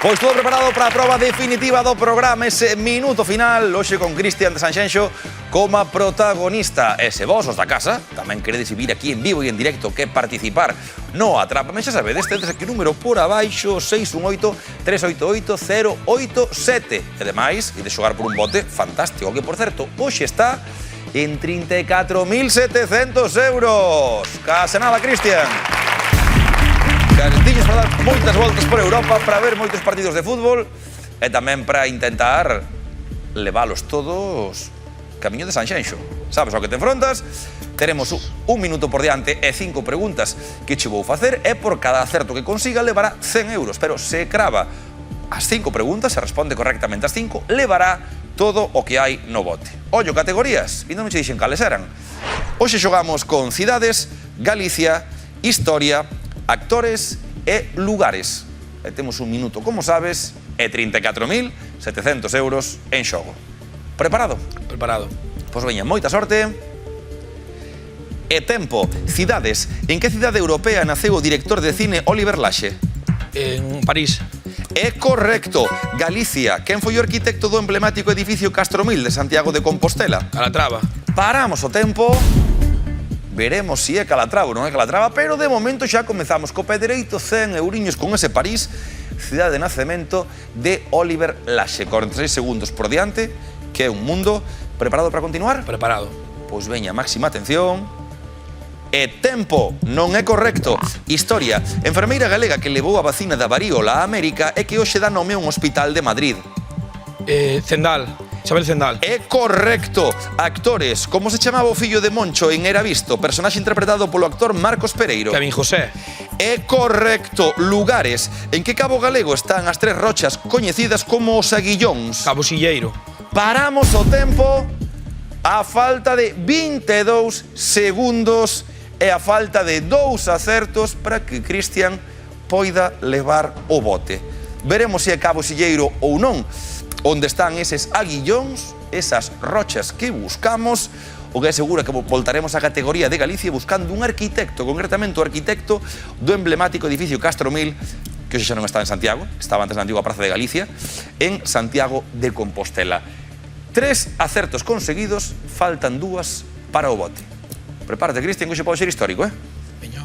Pois todo preparado para a proba definitiva do programa, ese minuto final, hoxe con Cristian de Sanxenxo como protagonista. E se vos, os da casa, tamén queredes vir aquí en vivo e en directo que participar no Atrápame, xa sabedes, tedes aquí o número por abaixo, 618-388-087. E demais, e de xogar por un bote fantástico, que por certo, hoxe está en 34.700 euros. Case nada, Cristian. Calentiños para dar moitas voltas por Europa, para ver moitos partidos de fútbol e tamén para intentar leválos todos camiño de Sanxenxo. Sabes ao que te enfrontas? Teremos un minuto por diante e 5 preguntas que che vou facer e por cada acerto que consiga levará 100 euros. Pero se crava as 5 preguntas, se responde correctamente as 5, levará todo o que hai no bote. Ollo, categorías, ainda non che dixen cales eran. Hoxe xogamos con cidades, Galicia, historia, actores e lugares. E temos un minuto, como sabes, e 34.700 euros en xogo. Preparado? Preparado. Pois veña, moita sorte. E tempo. Cidades. En que cidade europea naceu o director de cine Oliver Laxe? En París. É correcto. Galicia. Quen foi o arquitecto do emblemático edificio Castromil de Santiago de Compostela? Calatrava. Paramos o tempo. Veremos se é Calatrava ou non é Calatrava, pero de momento xa comezamos co pé dereito, 100 euriños con ese París, cidade de nacemento de Oliver Laxe. 46 segundos por diante, que é un mundo. Preparado para continuar? Preparado. Pois veña, máxima atención. E tempo, non é correcto. Historia, enfermeira galega que levou a vacina da varíola a América e que hoxe dá nome a un hospital de Madrid. Zendal. Isabel Zendal. É correcto. Actores, como se chamaba o fillo de Moncho en Era Visto? Personaxe interpretado polo actor Marcos Pereiro. Kevin José. É correcto. Lugares, en que cabo galego están as tres rochas coñecidas como os Aguillóns? Cabo Silleiro. Paramos o tempo a falta de 22 segundos e a falta de 2 acertos para que Cristian poida levar o bote. Veremos se é Cabo Silleiro ou non. Onde están eses aguillóns, esas rochas que buscamos, o que é seguro que voltaremos á categoría de Galicia buscando un arquitecto, concretamente o arquitecto do emblemático edificio Castromil, que hoxe xa non está en Santiago, estaba antes na antigua Praza de Galicia, en Santiago de Compostela. 3 acertos conseguidos, faltan 2 para o bote. Prepárate, Cristian, que hoxe pode ser histórico, eh? Veño.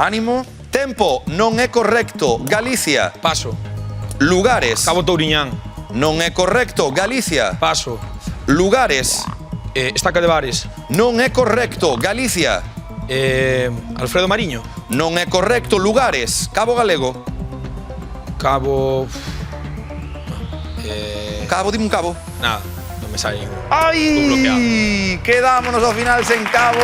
Ánimo. Tempo, non é correcto. Galicia. Paso. Lugares. Cabo Touriñán. Non é correcto. Galicia. Paso. Lugares. Estaca de Bares. Non é correcto. Galicia. Alfredo Mariño. Non é correcto. Lugares. Cabo Galego. Cabo... Cabo, dime un cabo. Nada, non me sale ningún. ¡Ay! Quedámonos ao final sen cabo,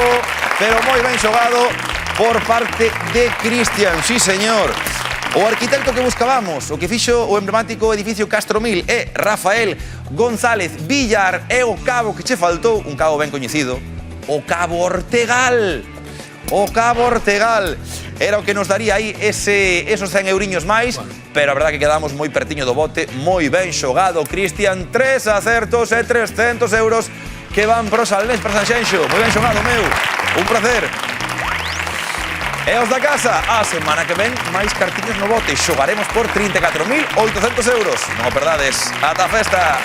pero moi ben xogado por parte de Cristian, sí señor. O arquitecto que buscábamos, o que fixo o emblemático edificio Castromil, é Rafael González Villar, e o cabo que che faltou, un cabo ben coñecido, o Cabo Ortegal. O Cabo Ortegal era o que nos daría aí esos 100 euriños máis, pero a verdade que quedamos moi pertiño do bote, moi ben xogado, Cristian, 3 acertos e 300 euros que van para o Salnés, para Sanxenxo. Moi ben xogado, meu. Un placer. E os da casa, a semana que ven, máis cartiños no bote. Xogaremos por 34.800 euros. Non o perdades. Ata a festa.